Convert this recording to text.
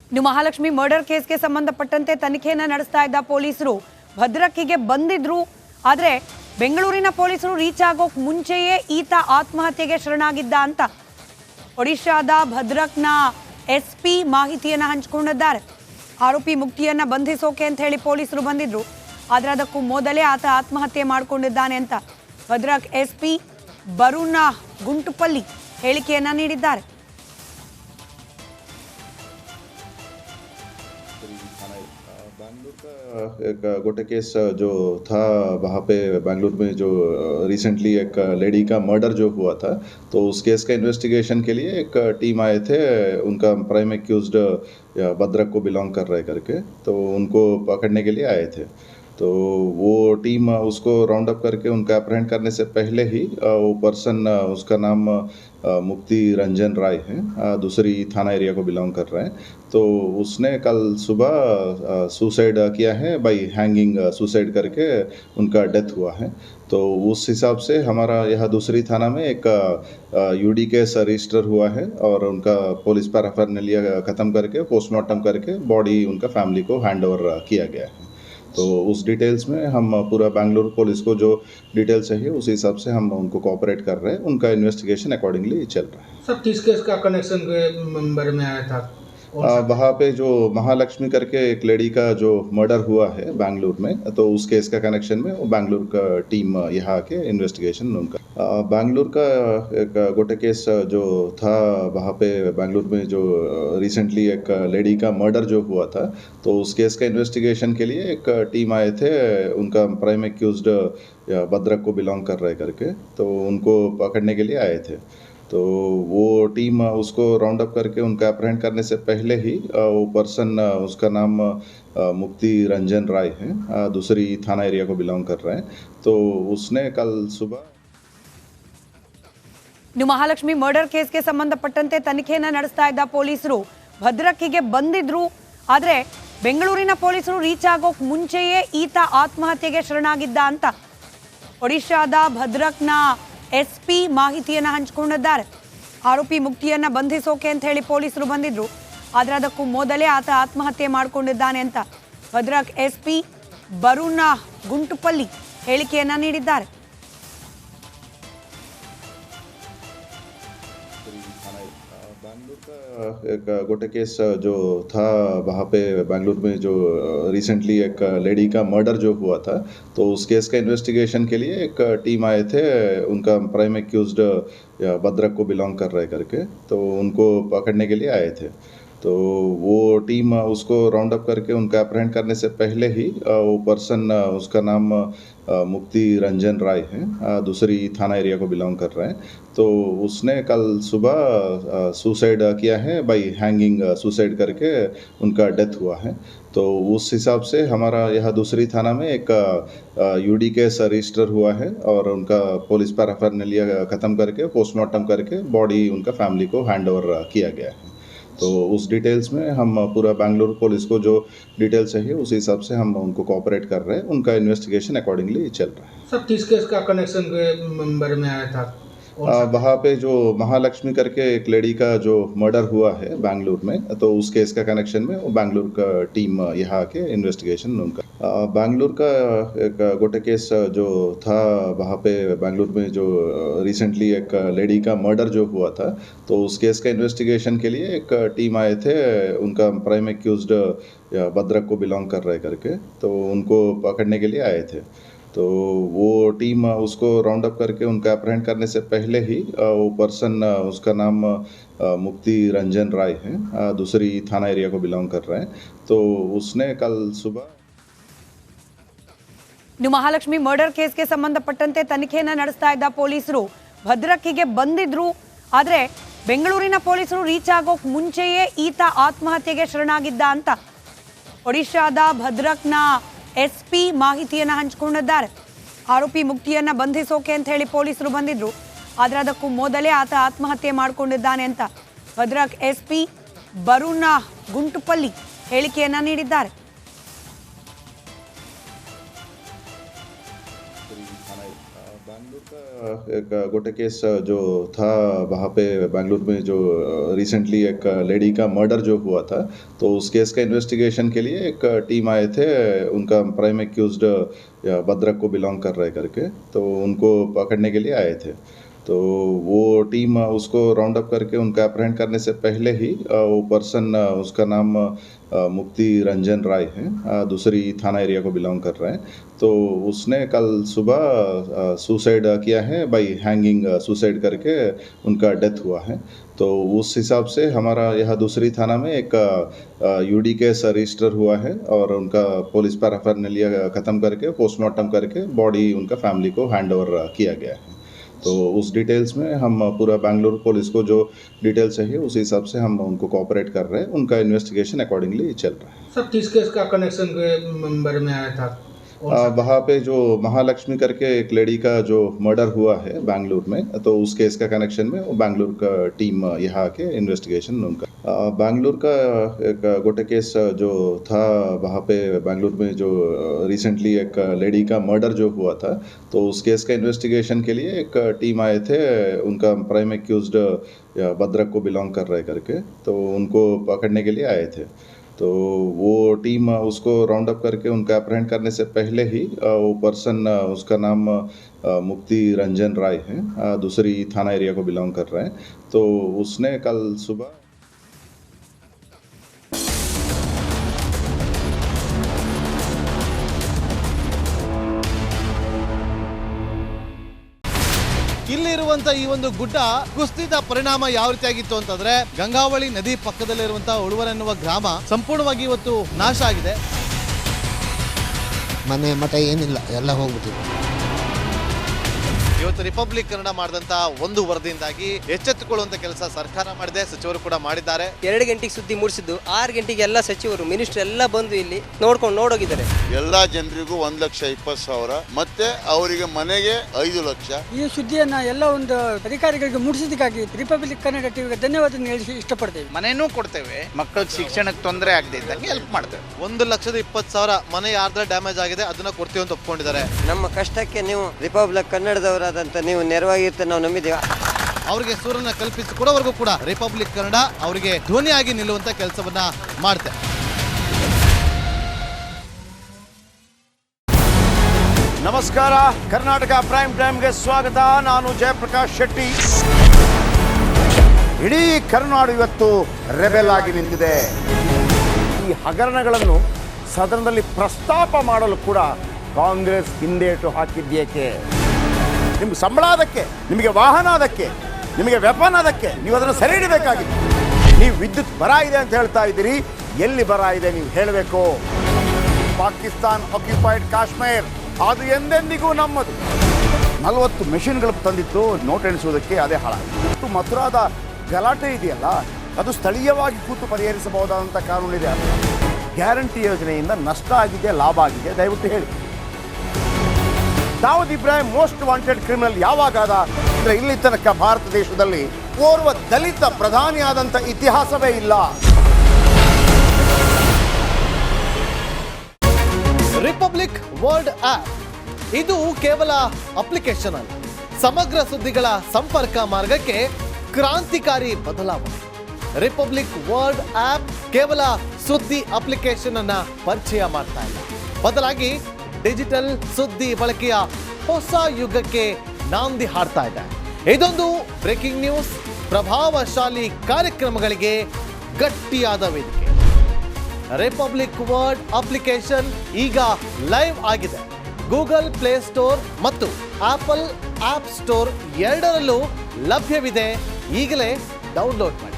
ಇನ್ನು ಮಹಾಲಕ್ಷ್ಮಿ ಮರ್ಡರ್ ಕೇಸ್ಗೆ ಸಂಬಂಧಪಟ್ಟಂತೆ ತನಿಖೆಯನ್ನು ನಡೆಸ್ತಾ ಇದ್ದ ಪೊಲೀಸರು ಭದ್ರಕ್ಕಿಗೆ ಬಂದಿದ್ರು. ಆದರೆ ಬೆಂಗಳೂರಿನ ಪೊಲೀಸರು ರೀಚ್ ಆಗೋಕ್ ಮುಂಚೆಯೇ ಈತ ಆತ್ಮಹತ್ಯೆಗೆ ಶರಣಾಗಿದ್ದ ಅಂತ ಒಡಿಶಾದ ಭದ್ರಕ್ನ ಎಸ್ಪಿ ಮಾಹಿತಿಯನ್ನ ಹಂಚಿಕೊಂಡಿದ್ದಾರೆ. ಆರೋಪಿ ಮುಕ್ತಿಯನ್ನ ಬಂಧಿಸೋಕೆ ಅಂತ ಹೇಳಿ ಪೊಲೀಸರು ಬಂದಿದ್ರು. ಆದರೆ ಅದಕ್ಕೂ ಮೊದಲೇ ಆತ ಆತ್ಮಹತ್ಯೆ ಮಾಡಿಕೊಂಡಿದ್ದಾನೆ ಅಂತ ಭದ್ರಕ್ ಎಸ್ಪಿ ಬರುಣ ಗುಂಟುಪಲ್ಲಿ ಹೇಳಿಕೆಯನ್ನ ನೀಡಿದ್ದಾರೆ. बैंगलोर का एक गोटे केस जो था वहाँ पे बैंगलोर में जो रिसेंटली एक लेडी का मर्डर जो हुआ था, तो उस केस का इन्वेस्टिगेशन के लिए एक टीम आए थे. उनका प्राइम एक्यूज्ड भद्रक को बिलोंग कर रहे करके, तो उनको पकड़ने के लिए आए थे. तो वो टीम उसको राउंड अप करके उनका अप्रहेंड करने से पहले ही वो पर्सन, उसका नाम मुक्ति रंजन राय है, दूसरी थाना एरिया को बिलोंग कर रहे हैं. तो उसने कल सुबह सुसाइड किया है, बाई हैंगिंग सुसाइड करके उनका डेथ हुआ है. तो उस हिसाब से हमारा यहाँ दूसरी थाना में एक यूडी केस रजिस्टर हुआ है और उनका पुलिस पैराफर्नलिया ख़त्म करके पोस्टमार्टम करके बॉडी उनका फैमिली को हैंड ओवर किया गया है. तो उस डिटेल्स में हम पूरा बैंगलोर पुलिस को जो डिटेल चाहिए उस हिसाब से हम उनको कोऑपरेट कर रहे हैं. उनका इन्वेस्टिगेशन अकॉर्डिंगली चल रहा है. सब किस केस का कनेक्शन के मेंबर में आया था? वहाँ पे जो महालक्ष्मी करके एक लेडी का जो मर्डर हुआ है बैंगलोर में, तो उस केस का कनेक्शन में वो बैंगलोर का टीम यहाँ आके इन्वेस्टिगेशन उनका बैंगलोर का एक गोटे केस जो था वहाँ पे बैंगलोर में जो रिसेंटली एक लेडी का मर्डर जो हुआ था, तो उस केस का इन्वेस्टिगेशन के लिए एक टीम आए थे. उनका प्राइम एक्यूज्ड भद्रक को बिलोंग कर रहे करके, तो उनको पकड़ने के लिए आए थे. तो वो टीम उसको राउंड अप करके उनका अप्रहेंड करने से पहले ही वो पर्सन, उसका नाम मुक्ति रंजन राय है, दूसरी थाना एरिया को बिलोंग कर रहे हैं. तो उसने कल सुबह ಇನ್ನು ಮಹಾಲಕ್ಷ್ಮಿ ಮರ್ಡರ್ ಕೇಸ್ಗೆ ಸಂಬಂಧಪಟ್ಟಂತೆ ತನಿಖೆಯನ್ನು ನಡೆಸ್ತಾ ಇದ್ದ ಪೊಲೀಸರು ಭದ್ರಕ್ಕಿಗೆ ಬಂದಿದ್ರು. ಆದರೆ ಬೆಂಗಳೂರಿನ ಪೊಲೀಸರು ರೀಚ್ ಆಗೋಕ್ ಮುಂಚೆಯೇ ಈತ ಆತ್ಮಹತ್ಯೆಗೆ ಶರಣಾಗಿದ್ದ ಅಂತ ಒಡಿಶಾದ ಭದ್ರಕ್ನ ಎಸ್ಪಿ ಮಾಹಿತಿಯನ್ನ ಹಂಚಿಕೊಂಡಿದ್ದಾರೆ. ಆರೋಪಿ ಮುಕ್ತಿಯನ್ನ ಬಂಧಿಸೋಕೆ ಅಂತ ಹೇಳಿ ಪೊಲೀಸರು ಬಂದಿದ್ರು. ಆದರೆ ಅದಕ್ಕೂ ಮೊದಲೇ ಆತ ಆತ್ಮಹತ್ಯೆ ಮಾಡಿಕೊಂಡಿದ್ದಾನೆ ಅಂತ ಭದ್ರಕ್ ಎಸ್ಪಿ ಬರುಣ ಗುಂಟುಪಲ್ಲಿ ಹೇಳಿಕೆಯನ್ನ ನೀಡಿದ್ದಾರೆ. बैंगलोर का एक गोटे केस जो था वहाँ पे बैंगलोर में जो रिसेंटली एक लेडी का मर्डर जो हुआ था, तो उस केस का इन्वेस्टिगेशन के लिए एक टीम आए थे. उनका प्राइम एक्यूज्ड भद्रक को बिलोंग कर रहे करके, तो उनको पकड़ने के लिए आए थे. तो वो टीम उसको राउंड अप करके उनका अप्रहेंड करने से पहले ही वो पर्सन, उसका नाम मुक्ति रंजन राय है, दूसरी थाना एरिया को बिलोंग कर रहे हैं. तो उसने कल सुबह सुसाइड किया है, बाई हैंगिंग सुसाइड करके उनका डेथ हुआ है. तो उस हिसाब से हमारा यहाँ दूसरी थाना में एक यूडी केस रजिस्टर हुआ है और उनका पुलिस पैराफर्नलिया ख़त्म करके पोस्टमार्टम करके बॉडी उनका फैमिली को हैंड ओवर किया गया है. तो उस डिटेल्स में हम पूरा बैंगलोर पुलिस को जो डिटेल चाहिए उस हिसाब से हम उनको कोऑपरेट कर रहे हैं. उनका इन्वेस्टिगेशन अकॉर्डिंगली चल रहा है. सब किस केस का कनेक्शन के मेंबर में आया था? वहाँ पे जो महालक्ष्मी करके एक लेडी का जो मर्डर हुआ है बैंगलोर में, तो उस केस का कनेक्शन में वो बैंगलोर का टीम यहाँ आके इन्वेस्टिगेशन उनका बैंगलोर का एक गोटे केस जो था वहाँ पे बैंगलोर में जो रिसेंटली एक लेडी का मर्डर जो हुआ था, तो उस केस का इन्वेस्टिगेशन के लिए एक टीम आए थे. उनका प्राइम एक्यूज्ड भद्रक को बिलोंग कर रहे करके, तो उनको पकड़ने के लिए आए थे. तो वो टीम उसको राउंड अप करके उनका अप्रहेंड करने से पहले ही वो पर्सन, उसका नाम मुक्ति रंजन राय है, दूसरी थाना एरिया को बिलोंग कर रहे हैं. तो उसने कल सुबह ಇನ್ನು ಮಹಾಲಕ್ಷ್ಮಿ ಮರ್ಡರ್ ಕೇಸ್ಗೆ ಸಂಬಂಧಪಟ್ಟಂತೆ ತನಿಖೆಯನ್ನು ನಡೆಸ್ತಾ ಇದ್ದ ಪೊಲೀಸರು ಭದ್ರಕ್ಕಿಗೆ ಬಂದಿದ್ರು. ಆದರೆ ಬೆಂಗಳೂರಿನ ಪೊಲೀಸರು ರೀಚ್ ಆಗೋಕ್ ಮುಂಚೆಯೇ ಈತ ಆತ್ಮಹತ್ಯೆಗೆ ಶರಣಾಗಿದ್ದ ಅಂತ ಒಡಿಶಾದ ಭದ್ರಕ್ನ ಎಸ್ಪಿ ಮಾಹಿತಿಯನ್ನ ಹಂಚಿಕೊಂಡಿದ್ದಾರೆ. ಆರೋಪಿ ಮುಕ್ತಿಯನ್ನ ಬಂಧಿಸೋಕೆ ಅಂತ ಹೇಳಿ ಪೊಲೀಸರು ಬಂದಿದ್ರು. ಆದರೆ ಅದಕ್ಕೂ ಮೊದಲೇ ಆತ ಆತ್ಮಹತ್ಯೆ ಮಾಡಿಕೊಂಡಿದ್ದಾನೆ ಅಂತ ಭದ್ರಕ್ ಎಸ್ಪಿ ಬರುಣ ಗುಂಟುಪಲ್ಲಿ ಹೇಳಿಕೆಯನ್ನ ನೀಡಿದ್ದಾರೆ. बैंगलोर का एक गोटे केस जो था वहाँ पे बैंगलोर में जो रिसेंटली एक लेडी का मर्डर जो हुआ था, तो उस केस का इन्वेस्टिगेशन के लिए एक टीम आए थे। उनका प्राइम एक्यूज्ड भद्रक को बिलोंग कर रहे करके, तो उनको पकड़ने के लिए आए थे। तो वो टीम उसको राउंड अप करके उनका अप्रहेंड करने से पहले ही वो पर्सन, उसका नाम मुक्ति रंजन राय है, दूसरी थाना एरिया को बिलोंग कर रहे हैं। तो उसने कल सुबह सुसाइड किया है, बाई हैंगिंग सुसाइड करके उनका डेथ हुआ है। तो उस हिसाब से हमारा यह दूसरी थाना में एक यूडी केस रजिस्टर हुआ है और उनका पुलिस पैराफर्नालिया ख़त्म करके पोस्टमार्टम करके बॉडी उनका फैमिली को हैंड ओवर किया गया है। तो उस डिटेल्स में हम पूरा बैंगलोर पुलिस को जो डिटेल चाहिए उस हिसाब से हम उनको कोऑपरेट कर रहे हैं। उनका इन्वेस्टिगेशन अकॉर्डिंगली चल रहा है। सर किस केस का कनेक्शन के बारे में आया था? वहाँ पे जो महालक्ष्मी करके एक लेडी का जो मर्डर हुआ है बैंगलोर में, तो उस केस का कनेक्शन में वो बैंगलोर का टीम यहाँ आके इन्वेस्टिगेशन उनका बैंगलोर का एक गोटे केस जो था वहाँ पे बैंगलोर में जो रिसेंटली एक लेडी का मर्डर जो हुआ था, तो उस केस का इन्वेस्टिगेशन के लिए एक टीम आए थे। उनका प्राइम एक्यूज्ड भद्रक को बिलोंग कर रहे करके, तो उनको पकड़ने के लिए आए थे। तो वो टीम उसको राउंड अप करके उनका अप्रहेंड करने से पहले ही वो पर्सन, उसका नाम मुक्ति रंजन राय है, दूसरी थाना एरिया को बिलोंग कर रहे हैं। तो उसने कल सुबह ಇಲ್ಲಿರುವಂತ ಈ ಒಂದು ಗುಡ್ಡ ಕುಸಿದ ಪರಿಣಾಮ ಯಾವ ರೀತಿಯಾಗಿತ್ತು ಅಂತಂದ್ರೆ ಗಂಗಾವಳಿ ನದಿ ಪಕ್ಕದಲ್ಲಿರುವಂತಹ ಉಳುವರ್ ಎನ್ನುವ ಗ್ರಾಮ ಸಂಪೂರ್ಣವಾಗಿ ಇವತ್ತು ನಾಶ ಆಗಿದೆ. ಮನೆ ಮಠ ಏನಿಲ್ಲ, ಎಲ್ಲ ಹೋಗ್ಬಿಟ್ಟಿದೆ. ಇವತ್ತು ರಿಪಬ್ಲಿಕ್ ಕನ್ನಡ ಮಾಡಿದಂತ ಒಂದು ವರದಿಯಿಂದಾಗಿ ಎಚ್ಚೆತ್ತುಕೊಳ್ಳುವಂತ ಕೆಲಸ ಸರ್ಕಾರ ಮಾಡಿದೆ, ಸಚಿವರು ಕೂಡ ಮಾಡಿದ್ದಾರೆ. 2 ಗಂಟೆಗೆ ಸುದ್ದಿ ಮೂಡಿಸಿದ್ದು 6 ಗಂಟೆಗೆ ಎಲ್ಲ ಸಚಿವರು ಮಿನಿಸ್ಟರ್ ಎಲ್ಲ ಬಂದು ಇಲ್ಲಿ ನೋಡೋಗಿದ್ದಾರೆ. ಎಲ್ಲಾ ಜನರಿಗೂ 1,20,000 ಮತ್ತೆ ಅವರಿಗೆ ಮನೆಗೆ 5 ಲಕ್ಷ. ಈ ಸುದ್ದಿಯನ್ನ ಎಲ್ಲ ಒಂದು ಅಧಿಕಾರಿಗಳಿಗೆ ಮುಟ್ಟಿಸಿದಕ್ಕಾಗಿ ರಿಪಬ್ಲಿಕ್ ಕನ್ನಡ ಟಿವಿಗೆ ಧನ್ಯವಾದ ಹೇಳಿ ಇಷ್ಟಪಡ್ತೇವೆ. ಮನೆಯೂ ಕೊಡ್ತೇವೆ, ಮಕ್ಕಳ ಶಿಕ್ಷಣಕ್ಕೆ ತೊಂದರೆ ಆಗದೆ ಇದ್ದಂಗೆ ಹೆಲ್ಪ್ ಮಾಡ್ತೇವೆ. 1,20,000 ಮನೆ ಯಾರ್ದ್ರ ಡ್ಯಾಮೇಜ್ ಆಗಿದೆ ಅದನ್ನ ಕೊಡ್ತೀವಿ ಅಂತ ಒಪ್ಕೊಂಡಿದ್ದಾರೆ. ನಮ್ಮ ಕಷ್ಟಕ್ಕೆ ನೀವು ರಿಪಬ್ಲಿಕ್ ಕನ್ನಡದವರಾದಂತ ನೀವು ನೆರವಾಗಿರ್ತೀರಿ ನಾವು ನಂಬಿದ್ದೇವೆ. ಅವರಿಗೆ ಸೂರನ್ನ ಕಲ್ಪಿಸಿ ಕೊಡೋವರೆಗೂ ಕೂಡ ರಿಪಬ್ಲಿಕ್ ಕನ್ನಡ ಅವರಿಗೆ ಧ್ವನಿಯಾಗಿ ನಿಲ್ಲುವಂತ ಕೆಲಸವನ್ನ ಮಾಡುತ್ತೆ. ನಮಸ್ಕಾರ, ಕರ್ನಾಟಕ ಪ್ರೈಮ್ ಟೈಮ್ಗೆ ಸ್ವಾಗತ. ನಾನು ಜಯಪ್ರಕಾಶ್ ಶೆಟ್ಟಿ. ಇಡೀ ಕರ್ನಾಡು ಇವತ್ತು ರೆಬೆಲ್ ಆಗಿ ನಿಂತಿದೆ. ಈ ಹಗರಣಗಳನ್ನು ಸದನದಲ್ಲಿ ಪ್ರಸ್ತಾಪ ಮಾಡಲು ಕೂಡ ಕಾಂಗ್ರೆಸ್ ಹಿಂದೇಟು ಹಾಕಿದ್ದೇಕೆ? ನಿಮ್ಗೆ ಸಂಬಳ ಅದಕ್ಕೆ, ನಿಮಗೆ ವಾಹನ ಅದಕ್ಕೆ, ನಿಮಗೆ ವೆಪನ್ ಅದಕ್ಕೆ, ನೀವು ಅದನ್ನು ಸೆರೆ ಹಿಡಬೇಕಾಗಿತ್ತು. ನೀವು ವಿದ್ಯುತ್ ಬರ ಇದೆ ಅಂತ ಹೇಳ್ತಾ ಇದ್ದೀರಿ, ಎಲ್ಲಿ ಬರ ಇದೆ ನೀವು ಹೇಳಬೇಕು. ಪಾಕಿಸ್ತಾನ್ ಆಕ್ಯುಪೈಡ್ ಕಾಶ್ಮೀರ್ ಅದು ಎಂದೆಂದಿಗೂ ನಮ್ಮದು. 40 ಮೆಷಿನ್ಗಳು ತಂದಿತ್ತು ನೋಟ್ ಎಣಿಸುವುದಕ್ಕೆ, ಅದೇ ಹಾಳಾಗಿದೆ. ಮಥುರಾದ ಗಲಾಟೆ ಇದೆಯಲ್ಲ, ಅದು ಸ್ಥಳೀಯವಾಗಿ ಕೂತು ಪರಿಹರಿಸಬಹುದಾದಂಥ ಕಾನೂನಿದೆ. ಗ್ಯಾರಂಟಿ ಯೋಜನೆಯಿಂದ ನಷ್ಟ ಆಗಿದೆ, ಲಾಭ ಆಗಿದೆ, ದಯವಿಟ್ಟು ಹೇಳಿ. Dawood Ibrahim most wanted criminal ಯಾವಾಗಾದ ಅಂದರೆ ಇಲ್ಲಿ ತನಕ ಭಾರತ ದೇಶದಲ್ಲಿ ಓರ್ವ ದಲಿತ ಪ್ರಧಾನಿಯಾದಂಥ ಇತಿಹಾಸವೇ ಇಲ್ಲ. ರಿಪಬ್ಲಿಕ್ ವರ್ಲ್ಡ್ ಆಪ್ ಇದು ಕೇವಲ ಅಪ್ಲಿಕೇಶನ್ ಅಲ್ಲ, ಸಮಗ್ರ ಸುದ್ದಿಗಳ ಸಂಪರ್ಕ ಮಾರ್ಗಕ್ಕೆ ಕ್ರಾಂತಿಕಾರಿ ಬದಲಾವಣೆ. ರಿಪಬ್ಲಿಕ್ ವರ್ಲ್ಡ್ ಆಪ್ ಕೇವಲ ಸುದ್ದಿ ಅಪ್ಲಿಕೇಶನ್ ಅನ್ನ ಪರಿಚಯ ಮಾಡ್ತಾ ಇಲ್ಲ, ಬದಲಾಗಿ ಡಿಜಿಟಲ್ ಸುದ್ದಿ ಬಳಕೆಯ ಹೊಸ ಯುಗಕ್ಕೆ ನಾಂದಿ ಹಾಡ್ತಾ ಇದೆ. ಇದೊಂದು ಬ್ರೇಕಿಂಗ್ ನ್ಯೂಸ್, ಪ್ರಭಾವಶಾಲಿ ಕಾರ್ಯಕ್ರಮಗಳಿಗೆ ಗಟ್ಟಿಯಾದ ವೇದಿಕೆ. ರಿಪಬ್ಲಿಕ್ ವರ್ಲ್ಡ್ ಅಪ್ಲಿಕೇಶನ್ ಈಗ ಲೈವ್ ಆಗಿದೆ. ಗೂಗಲ್ ಪ್ಲೇ ಸ್ಟೋರ್ ಮತ್ತು ಆಪಲ್ ಆಪ್ ಸ್ಟೋರ್ ಎರಡರಲ್ಲೂ ಲಭ್ಯವಿದೆ. ಈಗಲೇ ಡೌನ್ಲೋಡ್ ಮಾಡಿ.